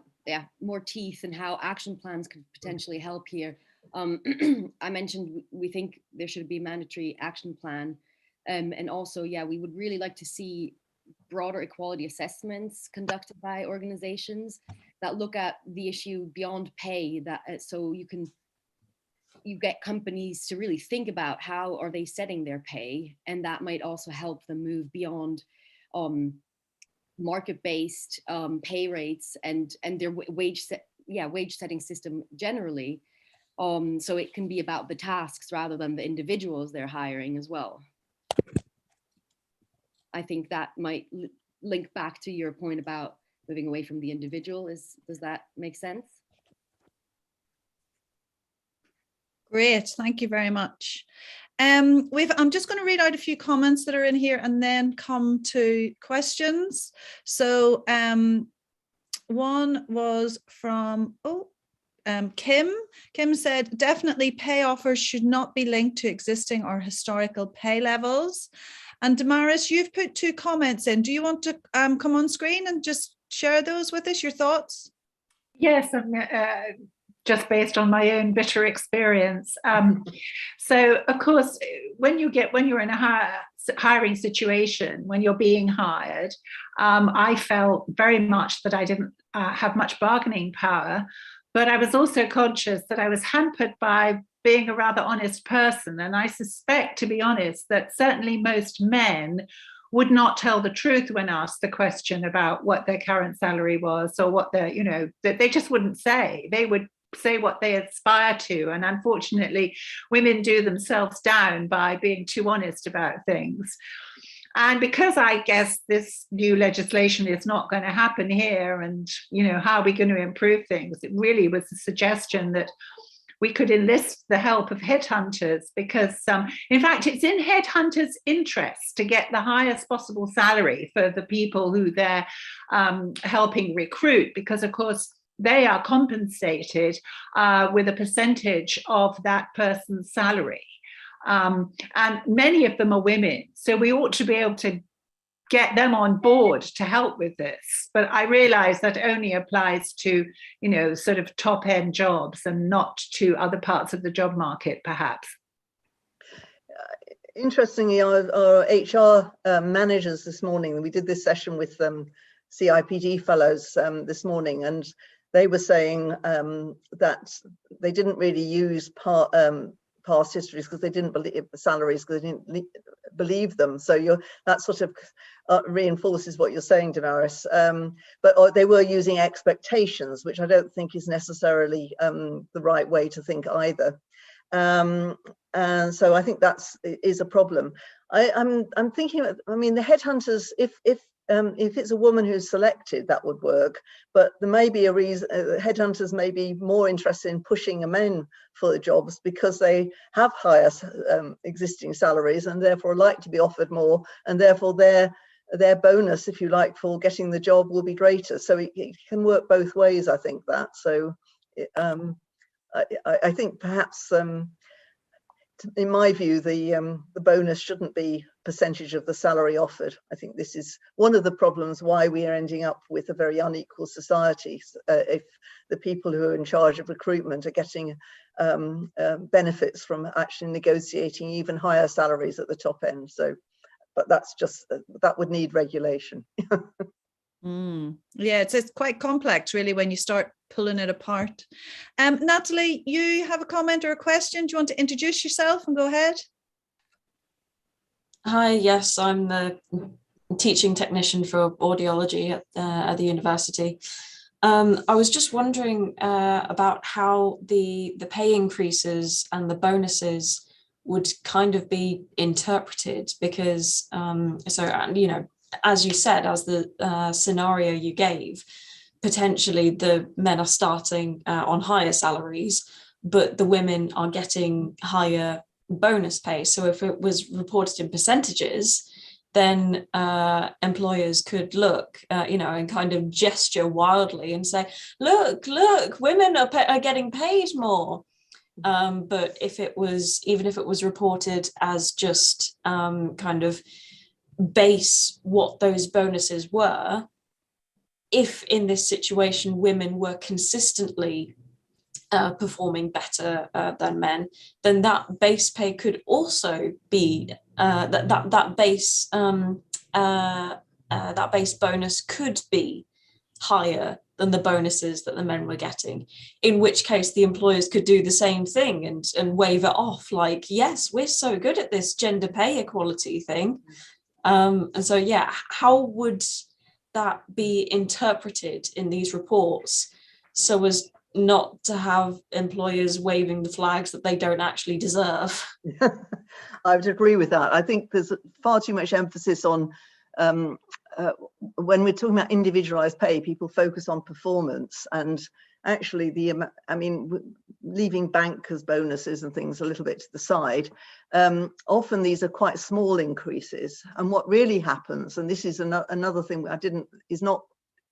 more teeth and how action plans could potentially help here. I mentioned we think there should be a mandatory action plan, and also we would really like to see broader equality assessments conducted by organizations that look at the issue beyond pay, that so you get companies to really think about how are they setting their pay, and that might also help them move beyond market-based pay rates and their wage setting system generally. So it can be about the tasks rather than the individuals they're hiring as well. I think that might link back to your point about moving away from the individual. Does that make sense? Great, thank you very much. I'm just going to read out a few comments that are in here and then come to questions. So one was from Kim. Kim said, definitely pay offers should not be linked to existing or historical pay levels. And Damaris, you've put 2 comments in. Do you want to come on screen and just share those with us, your thoughts? Yes, just based on my own bitter experience. So, of course, when you're in a hiring situation, when you're being hired, I felt very much that I didn't have much bargaining power, but I was also conscious that I was hampered by being a rather honest person. And I suspect, to be honest, that certainly most men would not tell the truth when asked the question about what their current salary was, or what their, that they just wouldn't say. They would say what they aspire to. And unfortunately, women do themselves down by being too honest about things. And because I guess this new legislation is not going to happen here, and, how are we going to improve things? It really was a suggestion that we could enlist the help of headhunters, because in fact, it's in headhunters' interest to get the highest possible salary for the people who they're helping recruit, because of course, they are compensated with a percentage of that person's salary. And many of them are women. So we ought to be able to get them on board to help with this. But I realize that only applies to, sort of top end jobs and not to other parts of the job market, perhaps. Interestingly, our HR managers this morning, we did this session with CIPD fellows this morning, and they were saying that they didn't really use past histories because they didn't believe salaries, because they didn't believe them. So that sort of reinforces what you're saying, Damaris. But they were using expectations, which I don't think is necessarily the right way to think either. And so I think is a problem. I'm thinking, the headhunters, if it's a woman who's selected, that would work, but there may be a reason headhunters may be more interested in pushing men for the jobs because they have higher existing salaries and therefore like to be offered more, and therefore their bonus, if you like, for getting the job will be greater. So it can work both ways, I think that. So I think perhaps in my view, the bonus shouldn't be percentage of the salary offered. I think this is one of the problems why we are ending up with a very unequal society. If the people who are in charge of recruitment are getting benefits from actually negotiating even higher salaries at the top end. So, but that's just, that would need regulation. Yeah, it's quite complex, really, when you start pulling it apart. Natalie, you have a comment or a question? Do you want to introduce yourself and go ahead? Hi, yes, I'm the teaching technician for audiology at the university. I was just wondering about how the pay increases and the bonuses would kind of be interpreted, because as you said, as the scenario you gave, potentially the men are starting on higher salaries, but the women are getting higher bonus pay. So if it was reported in percentages, then employers could look, and kind of gesture wildly and say, look, women are getting paid more. But even if it was reported as just kind of base what those bonuses were, if in this situation women were consistently performing better than men, then that base pay could also be that base bonus could be higher than the bonuses that the men were getting, in which case the employers could do the same thing and wave it off like, yes, we're so good at this gender pay equality thing. And so, yeah, how would that be interpreted in these reports so as not to have employers waving the flags that they don't actually deserve? I would agree with that. I think there's far too much emphasis on when we're talking about individualized pay, people focus on performance, and actually leaving bankers' bonuses and things a little bit to the side, often these are quite small increases. And what really happens, and this is another thing is not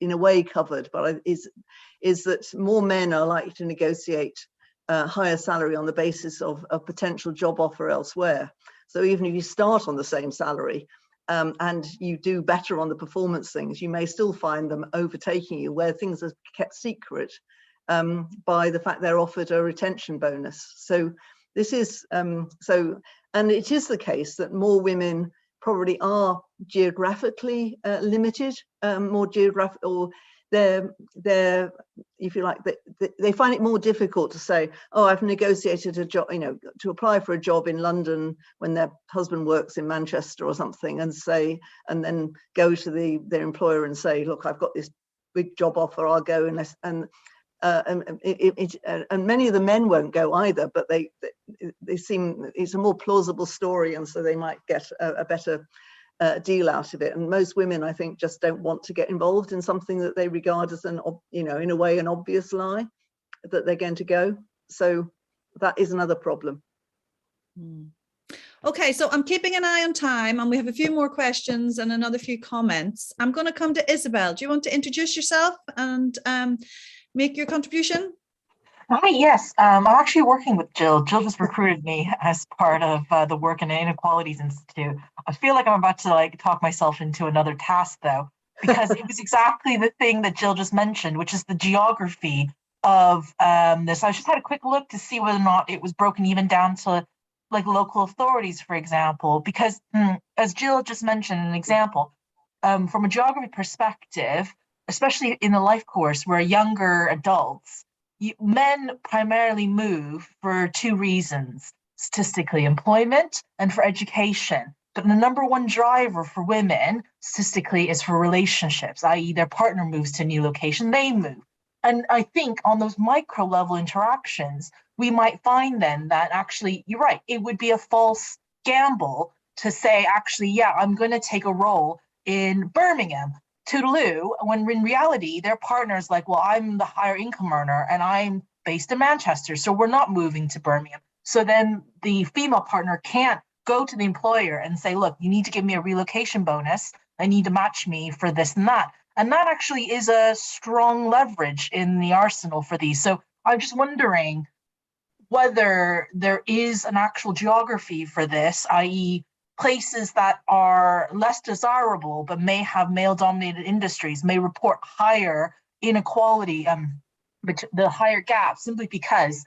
in a way covered, but is that more men are likely to negotiate higher salary on the basis of a potential job offer elsewhere. So even if you start on the same salary, and you do better on the performance things, you may still find them overtaking you where things are kept secret by the fact they're offered a retention bonus. So this is and it is the case that more women probably are geographically limited, more geographic, or they're if you like, they find it more difficult to say, oh, I've negotiated a job, to apply for a job in London when their husband works in Manchester or something, and then go to their employer and say, look, I've got this big job offer, I'll go, and many of the men won't go either, but they seem, it's a more plausible story, and so they might get a better deal out of it. And most women, I think, just don't want to get involved in something that they regard as in a way, an obvious lie that they're going to go. So that is another problem. Okay, so I'm keeping an eye on time, and we have a few more questions and another few comments. I'm going to come to Isabel. Do you want to introduce yourself and make your contribution? Hi, yes. I'm actually working with Jill. Jill just recruited me as part of the work in the Inequalities Institute. I feel like I'm about to talk myself into another task though, because it was exactly the thing that Jill just mentioned, which is the geography of this. I just had a quick look to see whether or not it was broken even down to local authorities, for example, because as Jill just mentioned, an example, from a geography perspective, especially in the life course where younger adults, men primarily move for two reasons, statistically, employment and for education. But the number one driver for women, statistically, is for relationships, i.e. their partner moves to a new location, they move. And I think on those micro level interactions, we might find then that actually, you're right, it would be a false gamble to say, actually, yeah, I'm going to take a role in Birmingham, toodaloo, when in reality, their partner's like, well, I'm the higher income earner and I'm based in Manchester, so we're not moving to Birmingham. So then the female partner can't go to the employer and say, look, you need to give me a relocation bonus. I need to match me for this and that. And that actually is a strong leverage in the arsenal for these. So I'm just wondering whether there is an actual geography for this, i.e. places that are less desirable but may have male-dominated industries may report higher inequality, the higher gap, simply because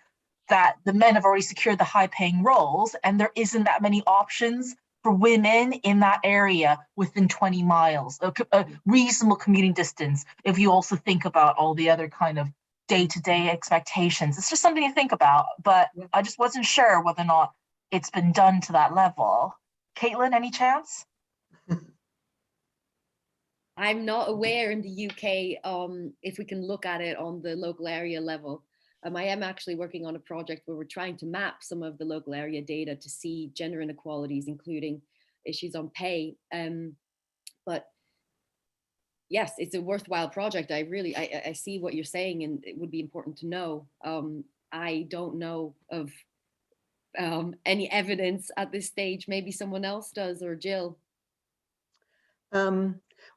that the men have already secured the high-paying roles and there isn't that many options for women in that area within 20 miles, a reasonable commuting distance, if you also think about all the other kind of day-to-day expectations. It's just something to think about, but I just wasn't sure whether or not it's been done to that level. Caitlin, any chance? I'm not aware in the UK if we can look at it on the local area level. I am actually working on a project where we're trying to map some of the local area data to see gender inequalities, including issues on pay. But yes, it's a worthwhile project. I see what you're saying, and it would be important to know. I don't know of any evidence at this stage. Maybe someone else does, or Jill.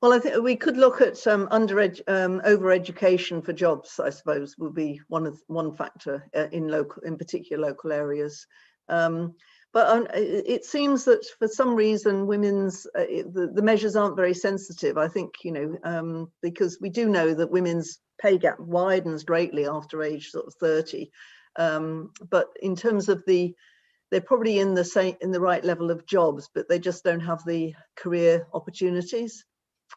Well, I think we could look at over-education for jobs, I suppose, would be one factor in particular local areas. But it seems that for some reason the measures aren't very sensitive. I think, because we do know that women's pay gap widens greatly after age sort of 30. But in terms of they're probably in the right level of jobs, but they just don't have the career opportunities.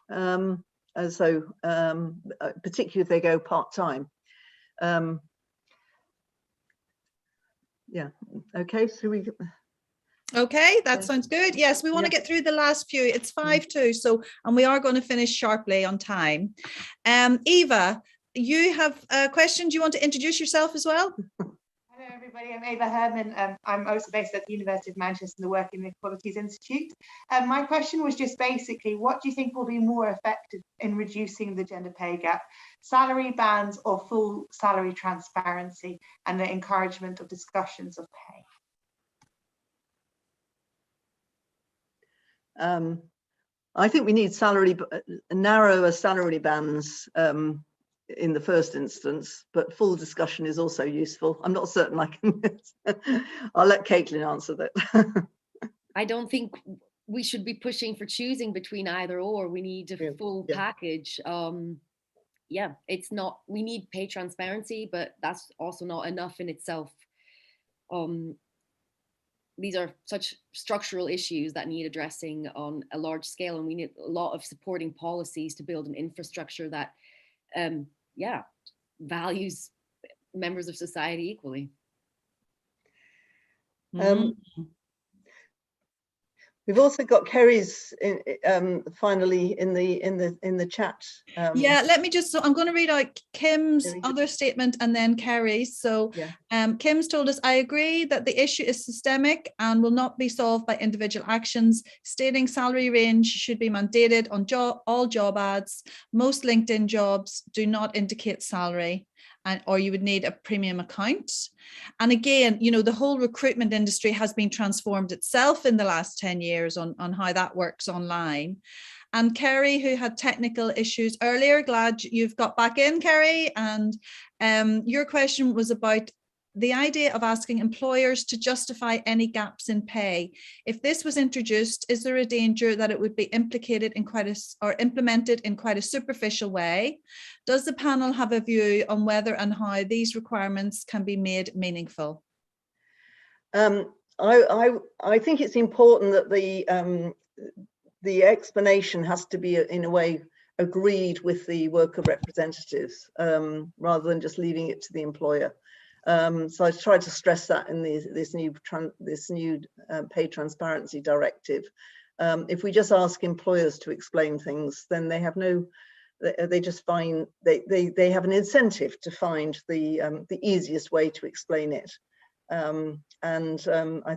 And so particularly if they go part-time. Yeah, okay, so Okay, that sounds good. Yes, we want to get through the last few. It's 5:02, so, and we are going to finish sharply on time. Eva, you have a question. Do you want to introduce yourself as well? Hello, everybody. I'm Ava Herman. I'm also based at the University of Manchester in the Work Inequalities Institute. My question was just basically, what do you think will be more effective in reducing the gender pay gap? Salary bands or full salary transparency and the encouragement of discussions of pay? I think we need narrower salary bands in the first instance, but full discussion is also useful. I'm not certain I can. I'll let Caitlin answer that. I don't think we should be pushing for choosing between either or. We need a full package. Yeah, it's not, we need pay transparency, but that's also not enough in itself. These are such structural issues that need addressing on a large scale, and we need a lot of supporting policies to build an infrastructure that values members of society equally. We've also got Kerry's finally in the chat. Yeah, let me just, so I'm going to read out Kim's other statement and then Kerry's. So Kim's told us, I agree that the issue is systemic and will not be solved by individual actions. Stating salary range should be mandated on all job ads. Most LinkedIn jobs do not indicate salary, or you would need a premium account. And again, you know, the whole recruitment industry has been transformed itself in the last 10 years on how that works online. And Kerry, who had technical issues earlier, glad you've got back in, Kerry. And your question was about the idea of asking employers to justify any gaps in pay. If this was introduced, is there a danger that it would be implemented in quite a superficial way? Does the panel have a view on whether and how these requirements can be made meaningful? I think it's important that the explanation has to be in a way agreed with the worker representatives, rather than just leaving it to the employer. So I tried to stress that in this new pay transparency directive. If we just ask employers to explain things, then they have they have an incentive to find the easiest way to explain it. I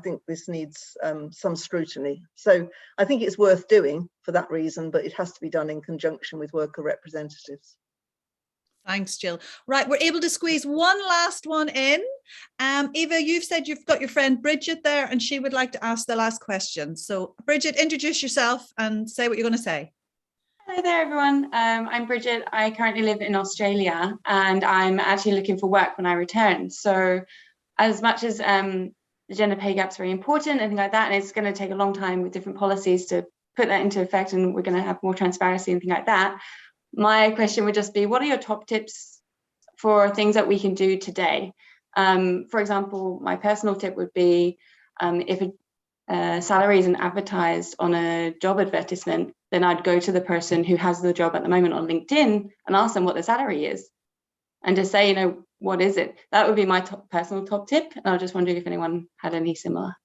think this needs some scrutiny. So I think it's worth doing for that reason, but it has to be done in conjunction with worker representatives. Thanks, Jill. Right, we're able to squeeze one last one in. Eva, you've said you've got your friend Bridget there and she would like to ask the last question. So Bridget, introduce yourself and say what you're going to say. Hello there, everyone. I'm Bridget. I currently live in Australia and I'm actually looking for work when I return. So as much as the gender pay gap is very important and things like that, and it's going to take a long time with different policies to put that into effect, and we're going to have more transparency and things like that. My question would just be, what are your top tips for things that we can do today? For example, my personal tip would be if a salary isn't advertised on a job advertisement, then I'd go to the person who has the job at the moment on LinkedIn and ask them what the salary is and just say, you know, what is it? That would be my personal top tip. And I was just wondering if anyone had any similar.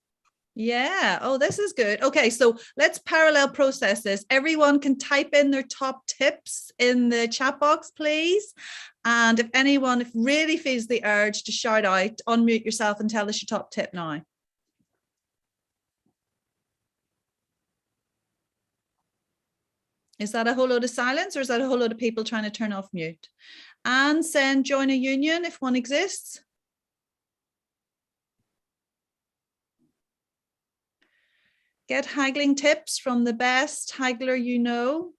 Yeah. Oh, this is good. Okay, so let's parallel process this. Everyone can type in their top tips in the chat box, please. And if anyone really feels the urge to shout out, unmute yourself and tell us your top tip now. Is that a whole load of silence, or is that a whole load of people trying to turn off mute? And send join a union if one exists. Get haggling tips from the best haggler you know.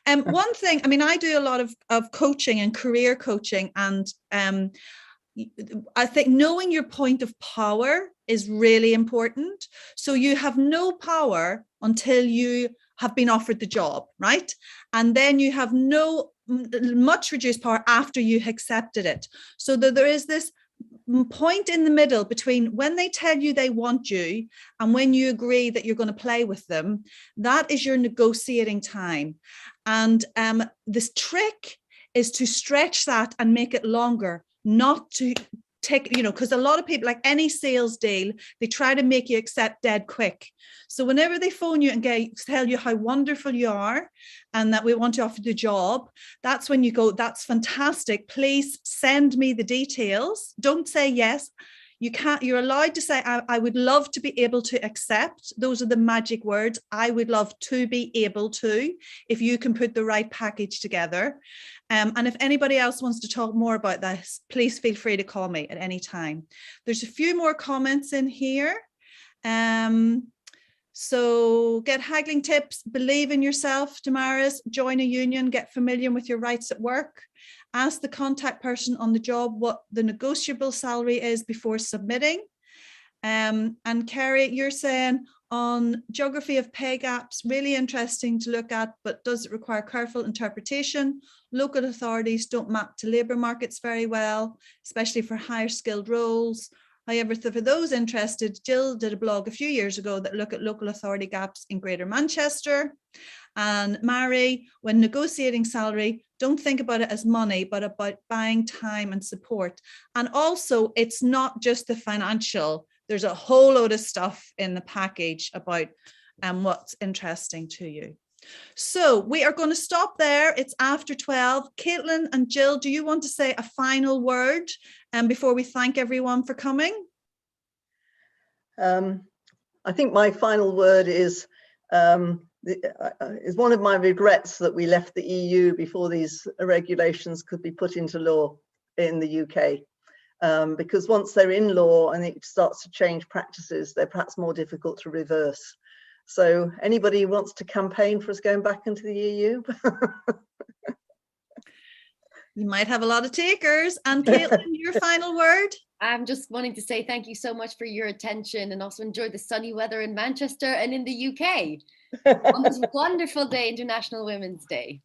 One thing, I mean, I do a lot of coaching and career coaching, and I think knowing your point of power is really important. So you have no power until you have been offered the job, right? And then you have much reduced power after you accepted it. So that there is this point in the middle between when they tell you they want you and when you agree that you're going to play with them. That is your negotiating time. And this trick is to stretch that and make it longer, not to take, you know, because a lot of people, like any sales deal, they try to make you accept dead quick. So whenever they phone you and tell you how wonderful you are and that we want to offer the job, that's when you go, that's fantastic. Please send me the details. Don't say yes. you're allowed to say, I would love to be able to accept. Those are the magic words. I would love to be able to, if you can put the right package together. And if anybody else wants to talk more about this, please feel free to call me at any time. There's a few more comments in here. So get haggling tips, believe in yourself, Damaris, join a union, get familiar with your rights at work, ask the contact person on the job what the negotiable salary is before submitting. And Kerry, you're saying on geography of pay gaps, really interesting to look at, but does it require careful interpretation? Local authorities don't map to labour markets very well, especially for higher skilled roles. However, for those interested, Jill did a blog a few years ago that looked at local authority gaps in Greater Manchester. And Mary, when negotiating salary, don't think about it as money, but about buying time and support. And also, it's not just the financial. There's a whole load of stuff in the package about what's interesting to you. So we are going to stop there. It's after 12. Caitlin and Jill, do you want to say a final word before we thank everyone for coming? I think my final word is one of my regrets that we left the EU before these regulations could be put into law in the UK. Because once they're in law and it starts to change practices, they're perhaps more difficult to reverse. So anybody who wants to campaign for us going back into the EU? You might have a lot of takers. And Caitlin, your final word? I'm just wanting to say thank you so much for your attention, and also enjoy the sunny weather in Manchester and in the UK on this wonderful day, International Women's Day.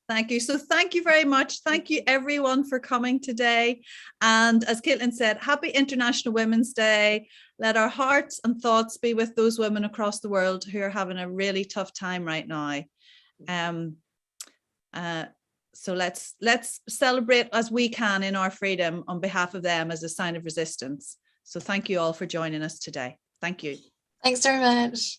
Thank you. So thank you very much. Thank you everyone for coming today. And as Caitlin said, happy International Women's Day. Let our hearts and thoughts be with those women across the world who are having a really tough time right now. So let's celebrate as we can in our freedom on behalf of them as a sign of resistance. So thank you all for joining us today. Thank you. Thanks very much.